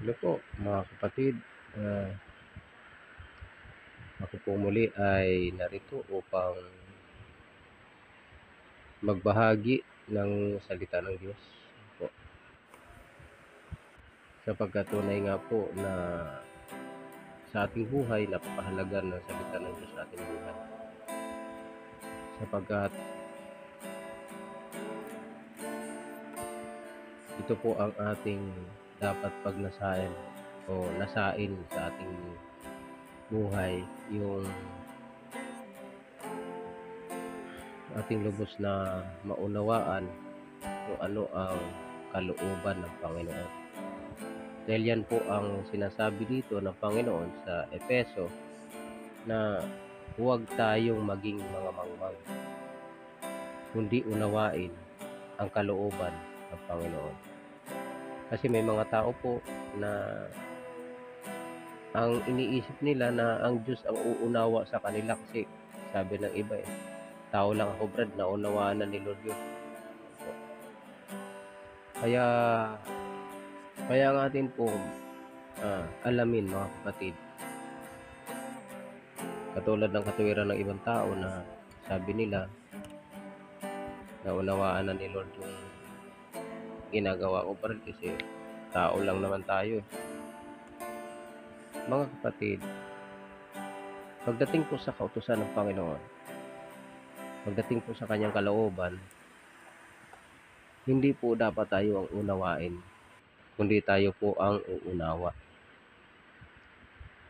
Hello po mga kapatid. Ah, ako po muli ay narito upang magbahagi ng salita ng Diyos po. Sapagkat tunay nga po na sa ating buhay, napakahalaga ng salita ng Diyos sa ating buhay. Sapagkat ito po ang ating dapat pagnasain o nasain sa ating buhay, yung ating lubos na maunawaan kung ano ang kalooban ng Panginoon. Dahil yan po ang sinasabi dito ng Panginoon sa Efeso na huwag tayong maging mga mangmang, kundi unawain ang kalooban ng Panginoon. Kasi may mga tao po na ang iniisip nila na ang Diyos ang uunawa sa kanila, kasi sabi ng iba tao lang ako Brad, naunawaan na ni Lord yun. Kaya ang atin po alamin mga kapatid, katulad ng katuwiran ng ibang tao na sabi nila naunawaan na ni Lord yung ginagawa ko Brad, kasi tao lang naman tayo. Mga kapatid, pagdating po sa kautusan ng Panginoon, pagdating po sa kanyang kalooban, hindi po dapat tayo ang unawain, kundi tayo po ang uunawa.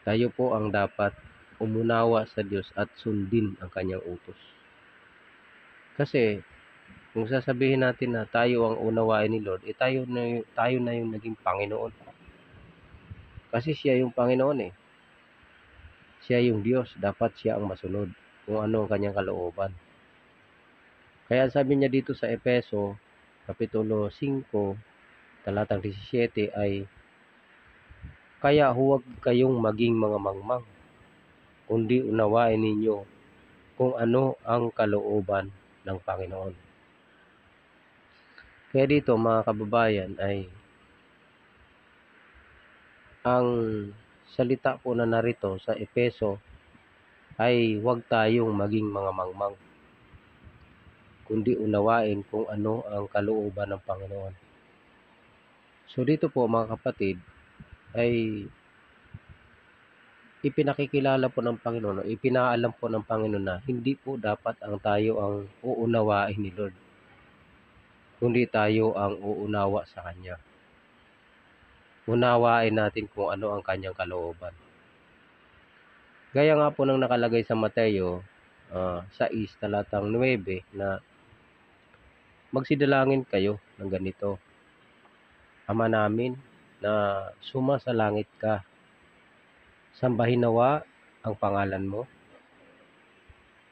Tayo po ang dapat umunawa sa Diyos at sundin ang kanyang utos. Kasi kung sasabihin natin na tayo ang unawain ni Lord, tayo na yung naging Panginoon. Kasi siya yung Panginoon Siya yung Diyos, dapat siya ang masunod kung ano ang kanyang kalooban. Kaya sabi niya dito sa Efeso, Kapitulo 5, talatang 17 ay, kaya huwag kayong maging mga mangmang, kundi unawain ninyo kung ano ang kalooban ng Panginoon. Kaya dito mga kababayan ay ang salita po na narito sa Efeso ay huwag tayong maging mga mangmang, kundi unawain kung ano ang kalooban ng Panginoon. So dito po mga kapatid ay ipinakikilala po ng Panginoon, ipinaalam po ng Panginoon na hindi po dapat ang tayo ang uunawain ni Lord, kundi tayo ang uunawa sa Kanya. Unawain natin kung ano ang Kanyang kalooban. Gaya nga po ng nakalagay sa Mateo 6 talatang 9 na magsidalangin kayo ng ganito: Ama namin na sumasalangit ka, sambahin nawa ang pangalan mo,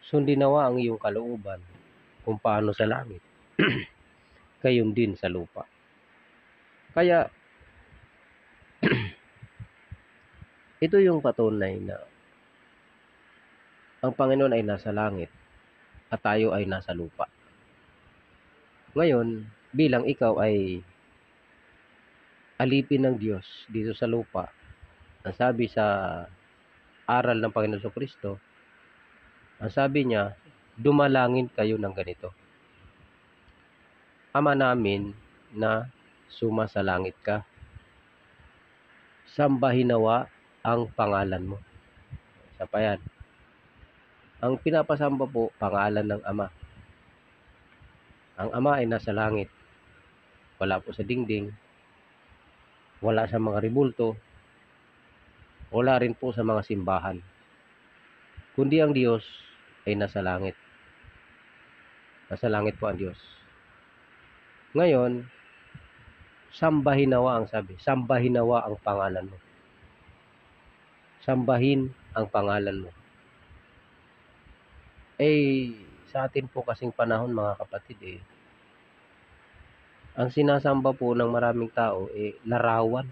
sundin nawa ang iyong kalooban kung paano sa langit, gayon din sa lupa. Kaya ito yung patunay na ang Panginoon ay nasa langit at tayo ay nasa lupa. Ngayon, bilang ikaw ay alipin ng Diyos dito sa lupa, ang sabi sa aral ng Panginoon Kristo, ang sabi niya, dumalangin kayo ng ganito: Ama namin na sumasalangit ka, sambahin nawa ang pangalan mo. Isa pa yan. Ang pinapasamba po, pangalan ng Ama. Ang Ama ay nasa langit. Wala po sa dingding. Wala sa mga ribulto. Wala rin po sa mga simbahan. Kundi ang Diyos ay nasa langit. Nasa langit po ang Diyos. Ngayon, sambahin nawa ang sabi. Sambahin nawa ang pangalan mo. Sambahin ang pangalan mo. Sa atin po kasing panahon mga kapatid ang sinasamba po ng maraming tao larawan.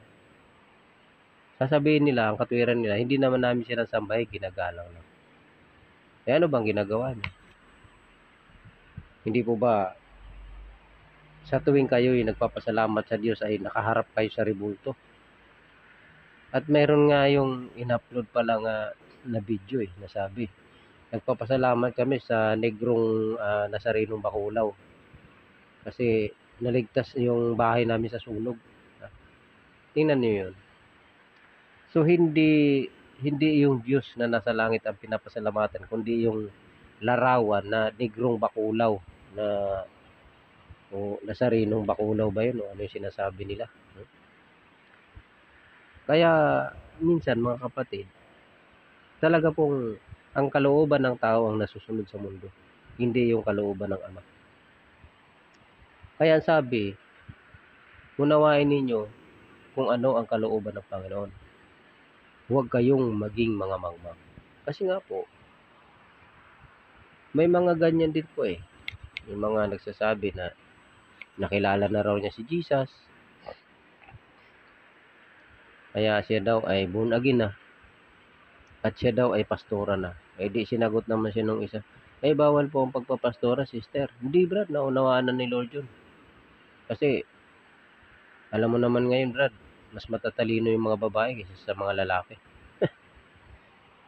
Sasabihin nila, ang katwiran nila, hindi naman namin sinasamba, ginagalang lang. Ano bang ginagawa niya? Hindi po ba sa tuwing kayo nagpapasalamat sa Diyos ay nakaharap kayo sa ribulto? At meron nga yung in-upload pala nga na video na sabi, nagpapasalamat kami sa negrong Nazarenong Bacolao kasi naligtas yung bahay namin sa sunog. Tingnan niyo yun. So hindi yung Diyos na nasa langit ang pinapasalamatan, kundi yung larawan na negrong Bacolao na Nazarenong Bacolao ba yun o ano yung sinasabi nila. Kaya minsan mga kapatid, talaga pong ang kalooban ng tao ang nasusunod sa mundo, hindi yung kalooban ng Ama. Kaya sabi, unawain ninyo kung ano ang kalooban ng Panginoon. Huwag kayong maging mga mangmang. Kasi nga po, may mga ganyan din po eh. May mga nagsasabi na nakilala na raw niya si Jesus. Kaya siya daw ay born again na. At siya daw ay pastora na. Eh di sinagot naman siya nung isa, eh bawal po ang pagpapastora, sister. Hindi brad, naunawaan na ni Lord yun. Kasi, alam mo naman ngayon brad, mas matatalino yung mga babae kaysa sa mga lalaki.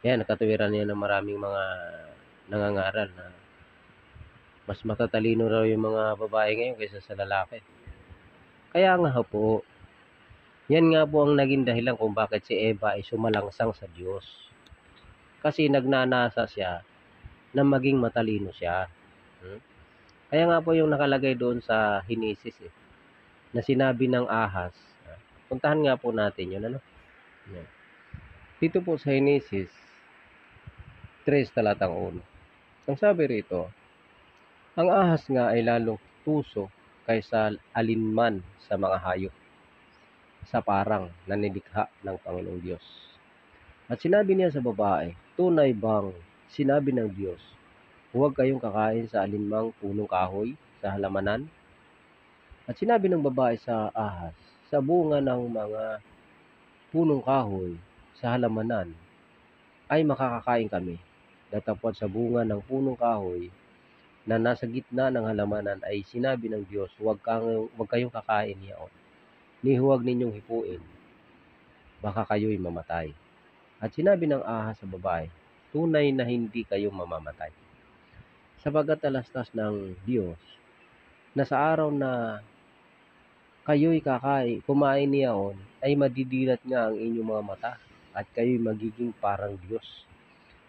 Yan, nakatuwiran niya ng maraming mga nangangaral na mas matatalino raw yung mga babae ngayon kaysa sa lalaki. Kaya nga po, yan nga po ang naging dahilan kung bakit si Eva ay sumalangsang sa Diyos. Kasi nagnanasa siya na maging matalino siya. Kaya nga po yung nakalagay doon sa Henesis na sinabi ng ahas. Puntahan nga po natin yun. Dito po sa Henesis 3 talatang 1. Ang sabi rito, ang ahas nga ay lalong tuso kaysa alinman sa mga hayop sa parang na nilikha ng Panginoong Diyos. At sinabi niya sa babae, tunay bang sinabi ng Diyos, huwag kayong kakain sa alinmang punong kahoy sa halamanan? At sinabi ng babae sa ahas, sa bunga ng mga punong kahoy sa halamanan ay makakakain kami. Datapwat sa bunga ng punong kahoy na nasa gitna ng halamanan ay sinabi ng Diyos, huwag kayong kakain niyaon. Ni huwag ninyong hipuin, baka kayo'y mamatay. At sinabi ng ahas sa babae, tunay na hindi kayo mamamatay. Sapagat talastas ng Diyos na sa araw na kayo'y kumain niyaon, ay madidilat nga ang inyong mga mata at kayo'y magiging parang Diyos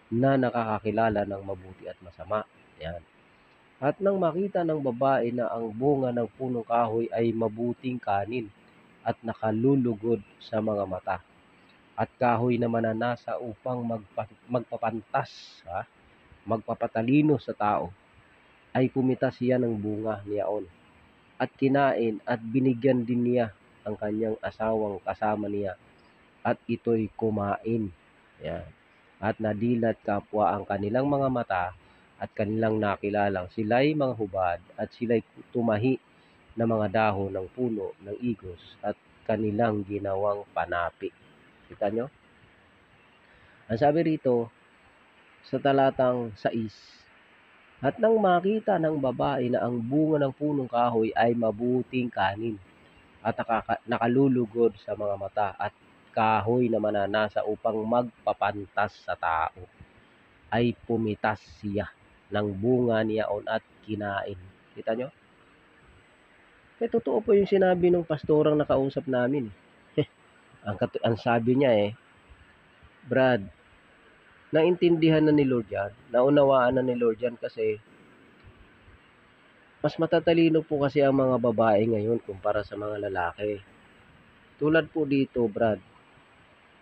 na nakakakilala ng mabuti at masama. Yan. At nang makita ng babae na ang bunga ng punong kahoy ay mabuting kanin at nakalulugod sa mga mata, at kahoy na mananasa upang magpapatalino sa tao, ay pumitas siya ng bunga niyaon at kinain at binigyan din niya ang kanyang asawang kasama niya at ito'y kumain. Yan. At nadilat kapwa ang kanilang mga mata at kanilang nakilalang sila'y mga hubad at sila'y tumahi na mga dahon ng puno ng igos at kanilang ginawang panapi. Kita nyo? Ang sabi rito sa talatang 6, at nang makita ng babae na ang bunga ng punong kahoy ay mabuting kanin at nakalulugod sa mga mata at kahoy na mananasa upang magpapantas sa tao, ay pumitas siya ng bunga niyaon at kinain. Kita nyo? Totoo po yung sinabi ng pastorang nakausap namin. ang sabi niya Brad, naintindihan na ni Lord yan, naunawaan na ni Lord yan kasi mas matatalino po kasi ang mga babae ngayon kumpara sa mga lalaki. Tulad po dito, Brad,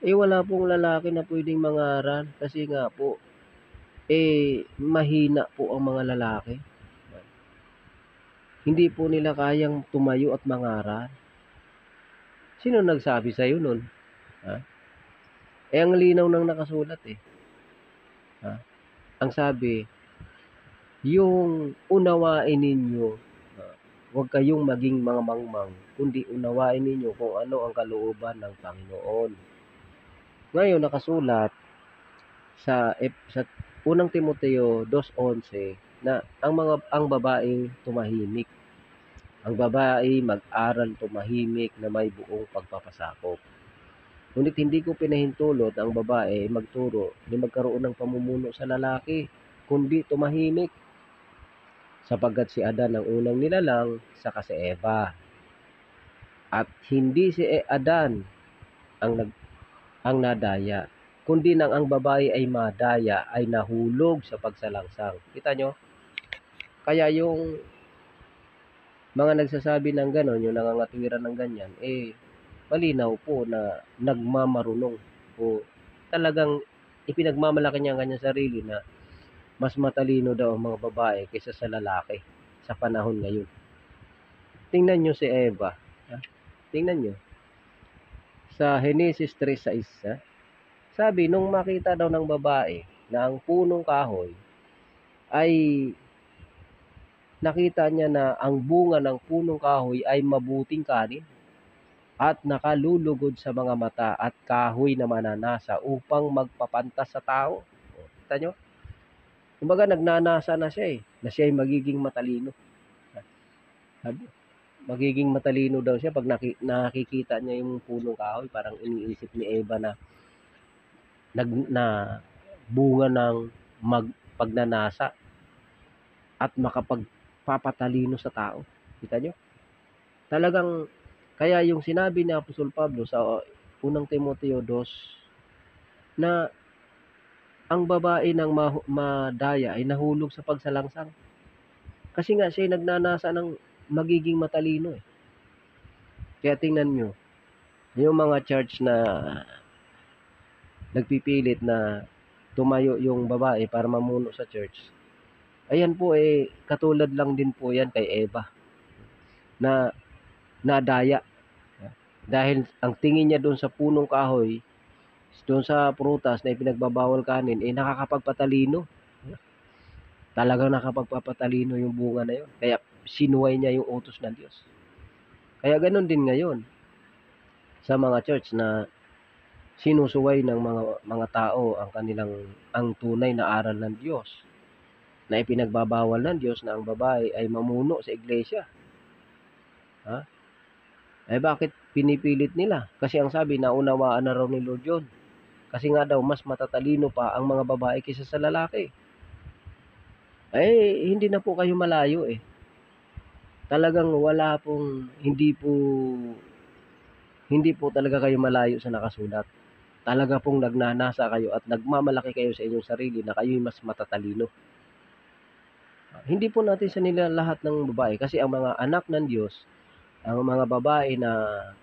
wala pong lalaki na pwedeng mangaral kasi nga po, mahina po ang mga lalaki. Hindi po nila kayang tumayo at mangaral. Sino nagsabi sa'yo nun? Ang linaw ng nakasulat Ang sabi, yung unawain ninyo, huwag kayong maging mga mangmang, kundi unawain ninyo kung ano ang kalooban ng Panginoon. Ngayon nakasulat sa 1 Timoteo 2:11 na ang babaeng tumahimik. Ang babae mag-aral tumahimik na may buong pagpapasakop. Ngunit hindi ko pinahintulot ang babae magturo ni magkaroon ng pamumuno sa lalaki, kundi tumahimik, sapagkat si Adan ang unang nilalang, saka si Eva. At hindi si Adan ang nadaya, kundi nang ang babae ay madaya ay nahulog sa pagsalangsang. Kita nyo? Kaya yung mga nagsasabi ng gano'n, yung nangangatwiran ng ganyan, malinaw po na nagmamarunong o talagang ipinagmamalaki niya ang kanyang sarili na mas matalino daw ang mga babae kaysa sa lalaki sa panahon ngayon. Tingnan nyo si Eva. Tingnan nyo. Sa Genesis 3:6, sabi, nung makita daw ng babae na ang punong kahoy ay nakita niya na ang bunga ng punong kahoy ay mabuting kanin at nakalulugod sa mga mata at kahoy na mananasa upang magpapantas sa tao. Kita nyo? Kumbaga nagnanasa na siya na siya ay magiging matalino. Magiging matalino daw siya pag nakikita niya yung punong kahoy. Parang iniisip ni Eva na bunga ng pagnanasa at makapagpapatalino sa tao. Kita nyo? Talagang, kaya yung sinabi ni Apostol Pablo sa unang Timoteo 2, na ang babae ng madaya ay nahulog sa pagsalangsang. Kasi nga siya nagnanasa ng magiging matalino. Kaya tingnan nyo, yung mga church na nagpipilit na tumayo yung babae para mamuno sa church, ayan po katulad lang din po yan kay Eva na nadaya. Dahil ang tingin niya doon sa punong kahoy, doon sa prutas na ipinagbabawal kanin, nakakapagpatalino. Talagang nakapagpapatalino yung bunga na yun. Kaya sinuway niya yung utos ng Diyos. Kaya ganun din ngayon sa mga church na sinusuway ng mga tao ang tunay na aral ng Diyos, na ipinagbabawal ng Diyos na ang babae ay mamuno sa iglesia. Bakit pinipilit nila? Kasi ang sabi, naunawaan na raw ni Lord yun. Kasi nga daw, mas matatalino pa ang mga babae kaysa sa lalaki. Hindi na po kayo malayo Talagang wala pong, hindi po talaga kayo malayo sa nakasulat. Talaga pong nagnanasa kayo at nagmamalaki kayo sa inyong sarili na kayo'y mas matatalino. Hindi po natin sa nila lahat ng babae, kasi ang mga anak ng Diyos, ang mga babae na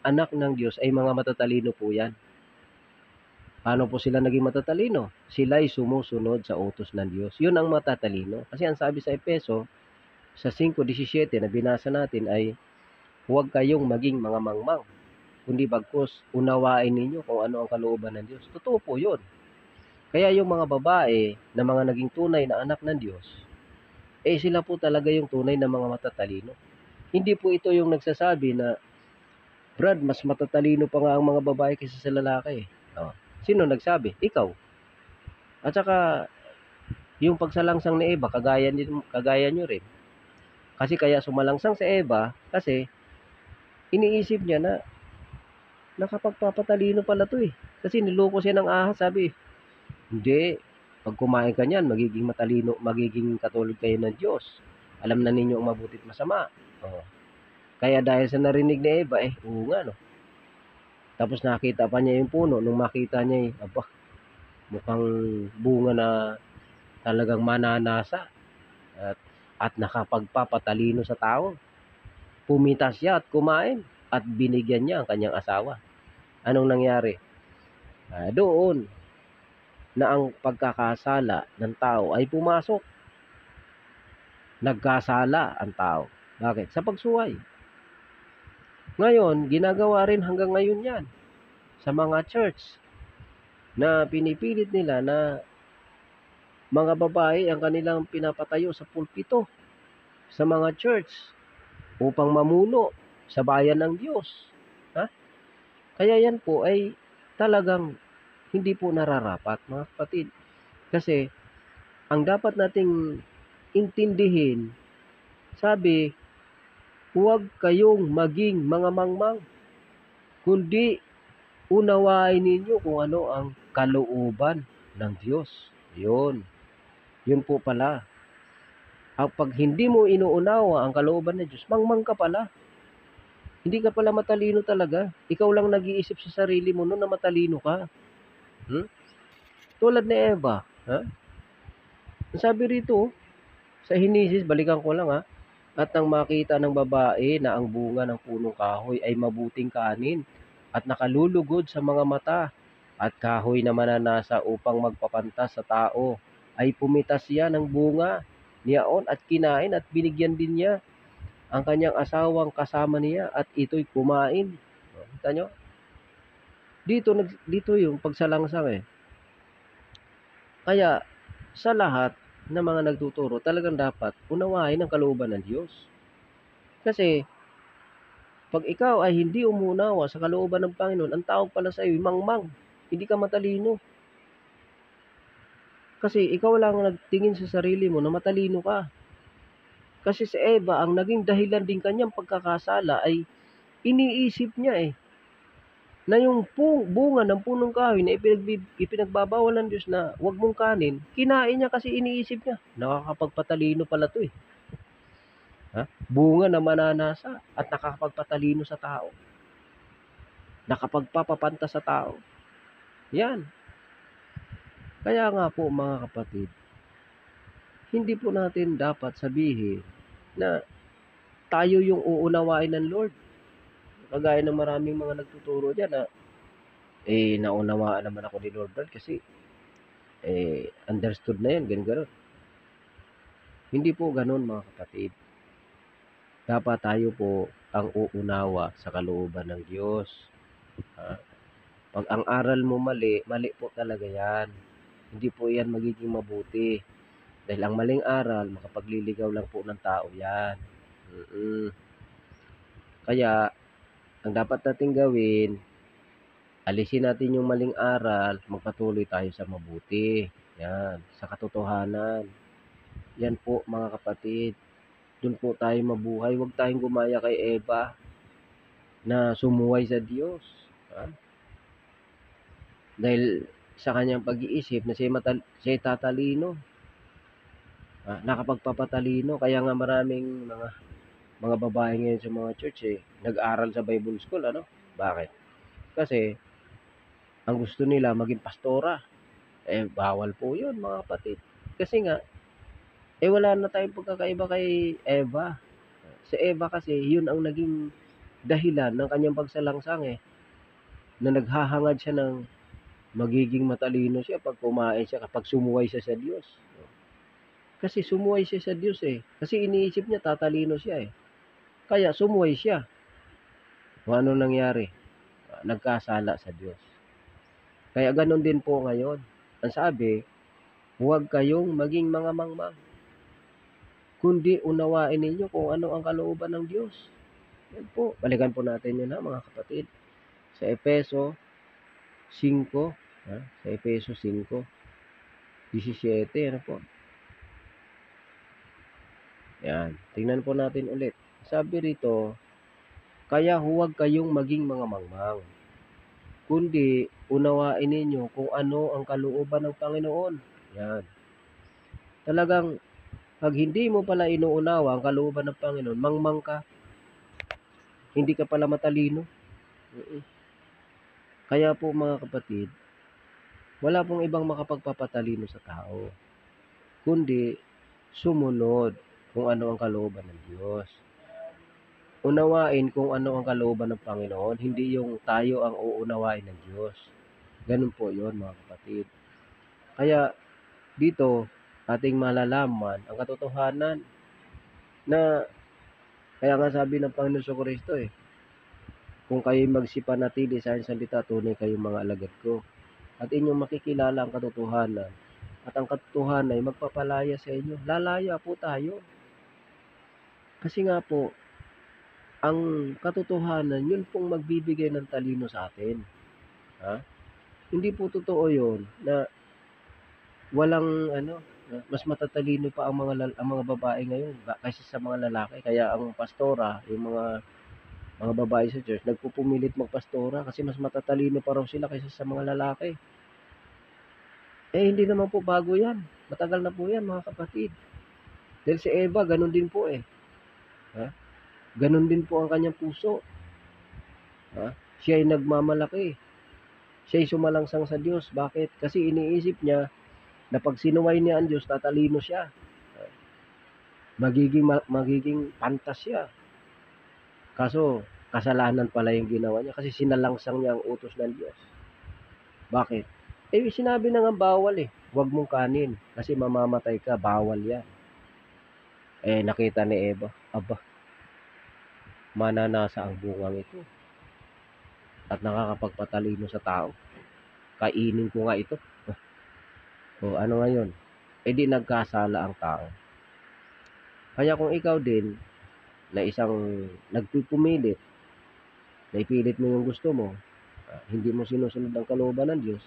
anak ng Diyos ay mga matatalino po yan. Paano po sila naging matatalino? Sila'y sumusunod sa utos ng Diyos. Yun ang matatalino. Kasi ang sabi sa Efeso, sa 5:17 na binasa natin ay, huwag kayong maging mga mangmang, kundi bagkus unawain ninyo kung ano ang kalooban ng Diyos. Totoo po yun. Kaya yung mga babae na mga naging tunay na anak ng Diyos, sila po talaga yung tunay na mga matatalino. Hindi po ito yung nagsasabi na, Brad, mas matatalino pa nga ang mga babae kaysa sa lalaki. Sino nagsabi? Ikaw. At saka, yung pagsalangsang ni Eva, kagaya nyo rin. Kasi kaya sumalangsang si Eva, kasi iniisip niya na nakapagpapatalino pala to Kasi niloko siya ng ahas, sabi, hindi, pag kumain ka niyan, magiging matalino, magiging katulad kayo ng Diyos. Alam na ninyo ang mabuti't masama. Kaya dahil sa narinig ni Eva, oo nga, no? Tapos nakita pa niya yung puno. Nung makita niya, mukhang bunga na talagang mananasa at nakapagpapatalino sa tao. Pumitas siya at kumain at binigyan niya ang kanyang asawa. Anong nangyari? Doon na ang pagkakasala ng tao ay pumasok. Nagkasala ang tao. Bakit? Sa pagsuway. Ngayon, ginagawa rin hanggang ngayon yan sa mga church na pinipilit nila na mga babae ang kanilang pinapatayo sa pulpito sa mga church upang mamuno sa bayan ng Diyos. Kaya yan po ay talagang hindi po nararapat, mga kapatid. Kasi ang dapat nating intindihin, sabi, huwag kayong maging mga mangmang, kundi unawain ninyo kung ano ang kalooban ng Diyos. Yun. Yun po pala. Pag hindi mo inuunawa ang kalooban ng Diyos, mangmang ka pala. Hindi ka pala matalino talaga. Ikaw lang nag-iisip sa sarili mo na matalino ka. Tulad ni Eva. Sabi rito, sa Hinesis, balikan ko lang at nang makita ng babae na ang bunga ng punong kahoy ay mabuting kanin at nakalulugod sa mga mata at kahoy na mananasa upang magpapantas sa tao, ay pumitas siya ng bunga niyaon at kinain at binigyan din niya ang kanyang asawang kasama niya at ito'y kumain. Kita nyo? Dito yung pagsalangsang Kaya sa lahat ng mga nagtuturo, talagang dapat unawain ang kalooban ng Diyos. Kasi pag ikaw ay hindi umunawa sa kalooban ng Panginoon, ang tawag pala sa iyo mangmang. Hindi ka matalino. Kasi ikaw lang nagtingin sa sarili mo na matalino ka. Kasi si Eva, ang naging dahilan din kanyang pagkakasala ay iniisip niya na yung bunga ng punong kahoy na ipinagbabawal ng Diyos na huwag mong kanin, kinain niya kasi iniisip niya, nakakapagpatalino pala to Bunga na mananasa at nakakapagpatalino sa tao. Nakapagpapapanta sa tao. Yan. Kaya nga po mga kapatid, hindi po natin dapat sabihin na tayo yung uunawain ng Lord. Kagaya ng maraming mga nagtuturo dyan na naunawaan naman ako ni Lord kasi understood na yan, ganun. Hindi po ganun mga kapatid. Dapat tayo po ang uunawa sa kalooban ng Diyos. Pag ang aral mo mali po talaga yan. Hindi po yan magiging mabuti. Dahil ang maling aral, makapagliligaw lang po ng tao yan. Kaya, ang dapat natin gawin, alisin natin yung maling aral, magpatuloy tayo sa mabuti. Yan, sa katotohanan. Yan po mga kapatid. Doon po tayo mabuhay. Huwag tayong gumaya kay Eva na sumuway sa Diyos. Dahil sa kanyang pag-iisip na siya tatalino. Nakapagpapatalino. Kaya nga maraming mga babae ngayon sa mga church nag-aral sa Bible School. Bakit? Kasi ang gusto nila maging pastora. Bawal po yun mga kapatid. Kasi nga, wala na tayong pagkakaiba kay Eva. Si Eva kasi, yun ang naging dahilan ng kanyang pagsalangsang na naghahangad siya ng magiging matalino siya pag kumain siya, kapag sumuway siya sa Diyos. Kasi sumuway siya sa Diyos Kasi iniisip niya tatalino siya Kaya sumuway siya. Kung ano nangyari? Nagkasala sa Diyos. Kaya ganun din po ngayon. Ang sabi, huwag kayong maging mga mangmang, kundi unawain ninyo kung ano ang kalooban ng Diyos. Yan po. Balikan po natin yun mga kapatid. Sa Efeso 5, sa Efeso 5, 17, ano po. Yan. Tingnan po natin ulit. Sabi rito, kaya huwag kayong maging mga mangmang, kundi unawain ninyo kung ano ang kalooban ng Panginoon. Yan. Talagang, pag hindi mo pala inuunawa ang kalooban ng Panginoon, mangmang ka. Hindi ka pala matalino. Kaya po mga kapatid, wala pong ibang makapagpapatalino sa tao, kundi sumunod kung ano ang kalooban ng Diyos. Unawain kung ano ang kalooban ng Panginoon, hindi yung tayo ang uunawain ng Diyos. Ganun po yun mga kapatid. Kaya dito, ating malalaman ang katotohanan na, kaya nga sabi ng Panginoon sa Kristo kung kayo'y magsipanatili sa aking salita, tunay kayong mga alagad ko. At inyong makikilala ang katotohanan. At ang katotohanan ay magpapalaya sa inyo. Lalaya po tayo. Kasi nga po, ang katotohanan, yun pong magbibigay ng talino sa atin. Hindi po totoo yun na walang mas matatalino pa ang mga babae ngayon kaysa sa mga lalaki. Kaya ang pastora, yung mga mga babae sa church, nagpupumilit magpastora kasi mas matatalino pa raw sila kaysa sa mga lalaki. Hindi naman po bago yan. Matagal na po yan, mga kapatid. Dahil si Eva, ganun din po eh. Ha? Ganun din po ang kanyang puso. Ha? Siya ay nagmamalaki. Siya ay sumalangsang sa Diyos. Bakit? Kasi iniisip niya na pag sinuway niya ang Diyos, tatalino siya. Magiging pantas siya. Kaso, kasalanan pala yung ginawa niya kasi sinalangsang niya ang utos ng Diyos. Bakit? Sinabi na nga bawal eh. Huwag mong kanin kasi mamamatay ka. Bawal yan. Nakita ni Eva, aba, mananasa ang bungang ito at nakakapagpatalino sa tao. Kainin ko nga ito. Ano ngayon? Di nagkasala ang tao. Kaya kung ikaw din, na isang nagpipumilit, na ipilit mo yung gusto mo, hindi mo sinusunod ang kalooban ng Diyos,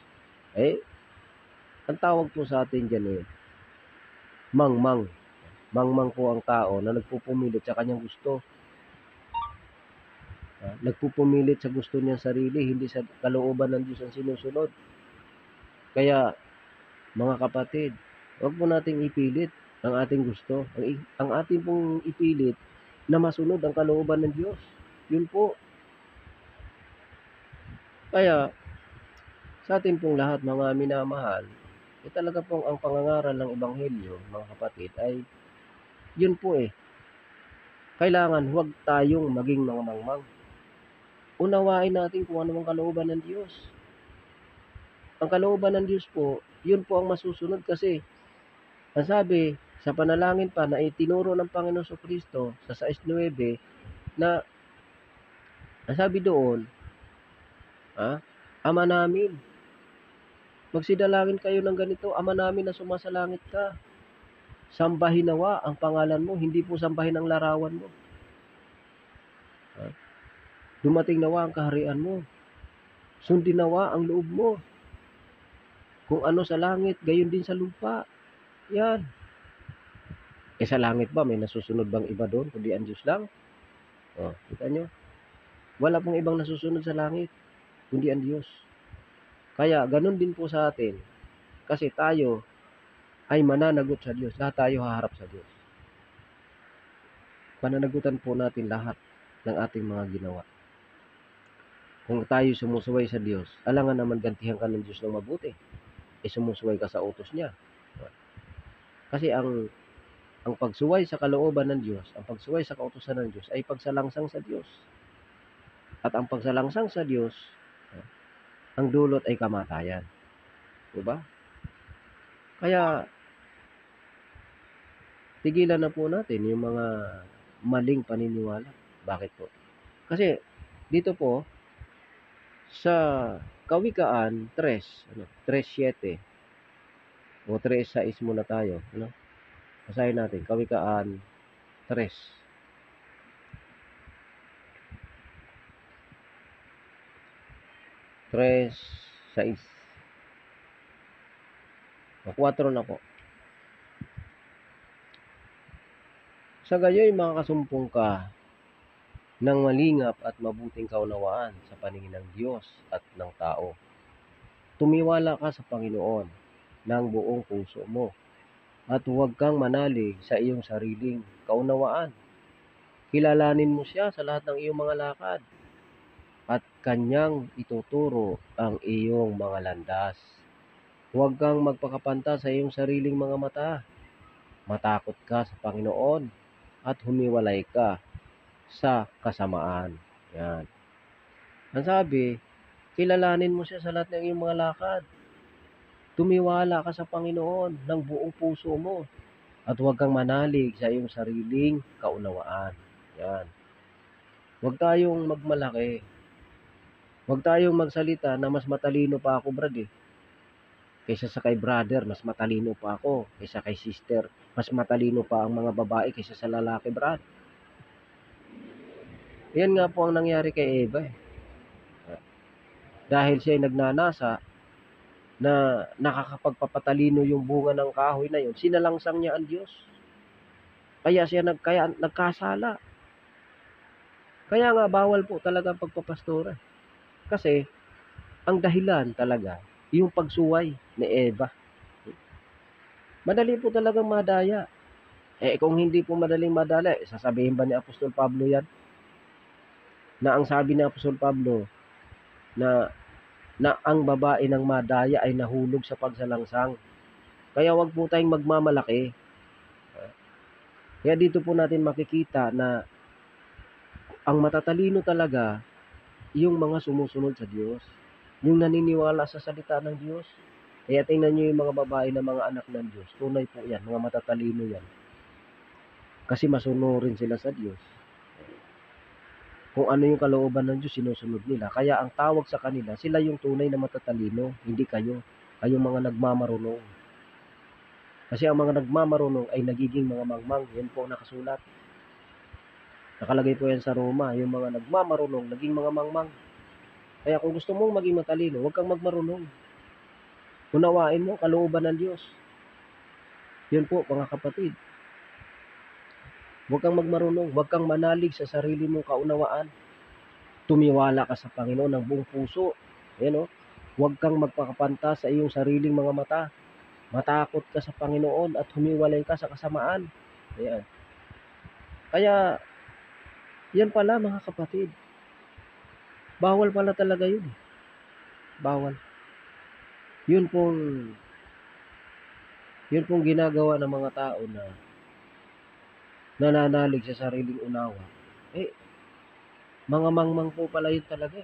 ang tawag po sa atin dyan mangmang. Mangmang po ang tao na nagpupumilit sa kanyang gusto. Nagpupumilit sa gusto niyang sarili, hindi sa kalooban ng Diyos ang sinusunod. Kaya, mga kapatid, huwag po nating ipilit ang ating gusto. Ang ating pong ipilit na masunod ang kalooban ng Diyos. Yun po. Kaya, sa ating pong lahat, mga minamahal, talaga pong ang pangangaral ng Ebanghelyo, mga kapatid, ay yun po kailangan huwag tayong maging mga mangmang. Unawain natin kung ano ang kalooban ng Diyos. Ang kalooban ng Diyos po, yun po ang masusunod kasi ang sabi sa panalangin pa na itinuro ng Panginoon Kristo sa 6:9 na ang sabi doon, Ama namin, magsidalangin kayo ng ganito, Ama namin na sumasalangit ka. Sambahin nawa ang pangalan mo, hindi po sambahin ang larawan mo. Dumating nawa ang kaharian mo. Sundin nawa ang loob mo. Kung ano sa langit, gayon din sa lupa. Yan. Sa langit ba, may nasusunod bang iba doon, kundi ang Diyos lang? Kita nyo? Wala pong ibang nasusunod sa langit, kundi ang Diyos. Kaya, ganun din po sa atin. Kasi tayo ay mananagot sa Diyos. Lahat tayo haharap sa Diyos. Pananagutan po natin lahat ng ating mga ginawa. Kung tayo sumusuway sa Diyos, alangan naman gantihan ka ng Diyos ng mabuti. Sumusuway ka sa utos niya. Kasi ang pagsuway sa kalooban ng Diyos, ang pagsuway sa kautusan ng Diyos ay pagsalangsang sa Diyos. At ang pagsalangsang sa Diyos, ang dulot ay kamatayan. Diba? Kaya, tigilan na po natin yung mga maling paniniwala. Bakit po? Kasi, dito po, sa Kawikaan 3:7 o 3:6 muna tayo. Basahin natin, Kawikaan 3:6. 4 na po. Sa gayoy makakasumpong ka ng malingap at mabuting kaunawaan sa paningin ng Diyos at ng tao. Tumiwala ka sa Panginoon ng buong puso mo at huwag kang manalig sa iyong sariling kaunawaan. Kilalanin mo siya sa lahat ng iyong mga lakad at kanyang ituturo ang iyong mga landas. Huwag kang magpakapanta sa iyong sariling mga mata. Matakot ka sa Panginoon at humiwalay ka sa kasamaan. Yan. Ang sabi, kilalanin mo siya sa lahat ng iyong mga lakad. Tumiwala ka sa Panginoon ng buong puso mo at huwag kang manalig sa iyong sariling kaunawaan. Yan. Huwag tayong magmalaki. Huwag tayong magsalita na mas matalino pa ako, brad kaysa sa kay brother, mas matalino pa ako. Kaysa kay sister, mas matalino pa ang mga babae kaysa sa lalaki, brad. Yan nga po ang nangyari kay Eva. Dahil siya ay nagnanasa na nakakapagpapatalino yung bunga ng kahoy na yun, sinalangsang niya ang Diyos. Kaya siya nagkasala. Kaya nga bawal po talaga ang pagpapastora. Kasi ang dahilan talaga yung pagsuway ni Eva. Madali po talagang madaya. Kung hindi po madaling madala, sasabihin ba ni Apostol Pablo yan? Na ang sabi ni Apostol Pablo na ang babae ng madaya ay nahulog sa pagsalangsang. Kaya wag po tayong magmamalaki. Kaya dito po natin makikita na ang matatalino talaga yung mga sumusunod sa Diyos. Yung naniniwala sa salita ng Diyos. Kaya tingnan nyo yung mga babae na mga anak ng Diyos. Tunay po yan, mga matatalino yan. Kasi masunurin sila sa Diyos. Kung ano yung kalooban ng Diyos, sinusunod nila. Kaya ang tawag sa kanila, sila yung tunay na matatalino, hindi kayo. Kayong mga nagmamarunong. Kasi ang mga nagmamarunong ay nagiging mga mangmang. Yan po nakasulat. Nakalagay po yan sa Roma. Yung mga nagmamarunong, naging mga mangmang. Kaya kung gusto mong maging matalino, huwag kang magmarunong. Unawain mo kalooban ng Diyos. Yun po, mga kapatid. Huwag kang magmarunong. Huwag kang manalig sa sarili mong kaunawaan. Tumiwala ka sa Panginoon ng buong puso. Yan o. Huwag kang magpakapanta sa iyong sariling mga mata. Matakot ka sa Panginoon at humiwalay ka sa kasamaan. Ayan. Kaya, yan pala mga kapatid. Bawal pala talaga yun. Bawal. Yun pong ginagawa ng mga tao na nananalig sa sariling unawa. Mga mangmang po pala yun talaga.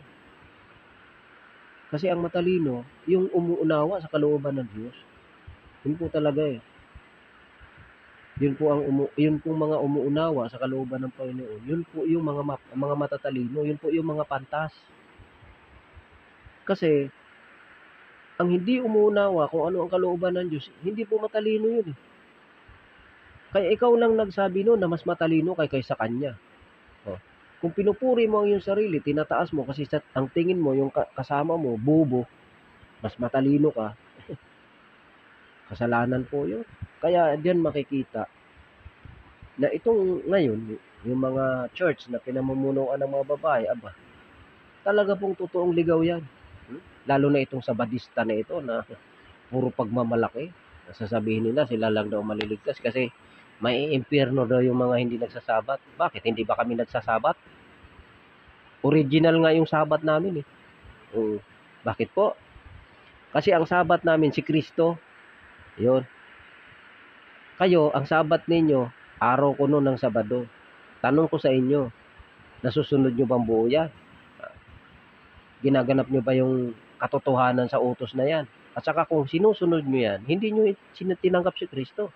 Kasi ang matalino, yung umuunawa sa kalooban ng Diyos. Yun po talaga Yun po mga umuunawa sa kalooban ng Panginoon. Yun po yung mga matatalino, yun po yung mga pantas. Kasi ang hindi umuunawa kung ano ang kalooban ng Diyos, hindi po matalino yun. Kaya ikaw lang nagsabi no na mas matalino kaysa kanya. Kung pinupuri mo ang iyong sarili, tinataas mo kasi ang tingin mo yung kasama mo, bobo, mas matalino ka. Kasalanan po yun. Kaya diyan makikita na itong ngayon, yung mga church na pinamumunuan ng mga babae, talaga pong totoong ligaw yan. Lalo na itong sabadista na ito na puro pagmamalaki. Sasabihin nila sila lang daw maliligtas kasi may impyerno daw yung mga hindi nagsasabat. Bakit? Hindi ba kami nagsasabat? Original nga yung sabat namin . Bakit po? Kasi ang sabat namin si Kristo. Yun. Kayo, ang sabat ninyo, araw kuno ng Sabado. Tanong ko sa inyo, nasusunod nyo bang buo yan? Ginaganap nyo ba yung katotohanan sa utos na yan? At saka kung sinusunod nyo yan, hindi nyo tinanggap si Kristo.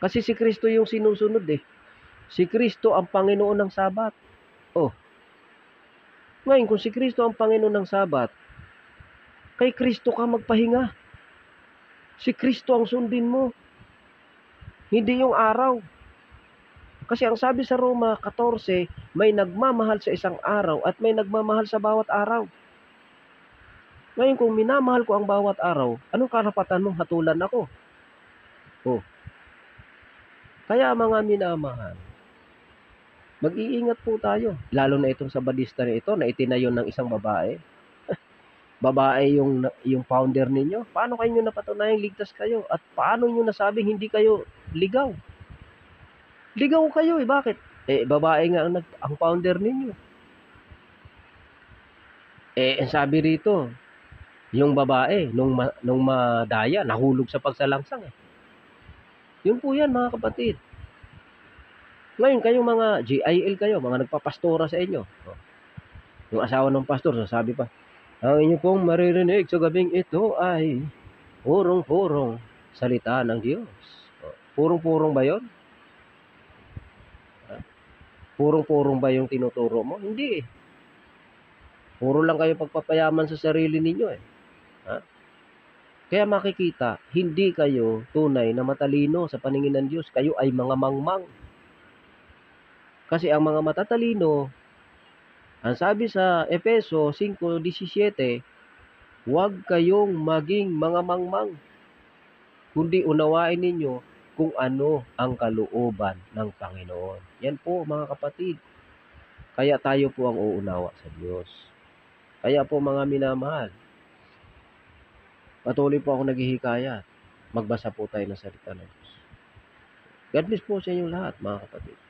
Kasi si Kristo yung sinusunod . Si Kristo ang Panginoon ng Sabat. Ngayon, kung si Kristo ang Panginoon ng Sabat, kay Kristo ka magpahinga. Si Kristo ang sundin mo. Hindi yung araw. Kasi ang sabi sa Roma 14, may nagmamahal sa isang araw at may nagmamahal sa bawat araw. Ngayon, kung minamahal ko ang bawat araw, anong karapatan mong hatulan ako? Kaya mga minamahal, mag-iingat po tayo. Lalo na itong sabadista na ito na itinayo ng isang babae. Babae yung founder ninyo. Paano kayo napatunayang ligtas kayo? At paano nyo nasabing hindi kayo ligaw? Ligaw kayo Bakit? Babae nga ang founder ninyo. Ang sabi rito, yung babae, nung madaya, nahulog sa pagsalangsang . Yun po yan mga kapatid. Ngayon, kayong mga GIL kayo, mga nagpapastora sa inyo. Yung asawa ng pastor, sasabi pa, ang inyo pong maririnig sa gabing ito ay purong-purong salita ng Diyos. Purong-purong ba yun? Purong-purong ba yung tinuturo mo? Hindi . Puro lang kayo pagpapayaman sa sarili ninyo . Kaya makikita, hindi kayo tunay na matalino sa paningin ng Diyos. Kayo ay mga mangmang. Kasi ang mga matatalino, ang sabi sa Efeso 5:17, huwag kayong maging mga mangmang, kundi unawain ninyo kung ano ang kalooban ng Panginoon. Yan po mga kapatid. Kaya tayo po ang uunawa sa Diyos. Kaya po mga minamahal, patuloy po ako naghihikayat. Magbasa po tayo ng salita ng Diyos. God bless po sa inyong lahat, mga kapatid.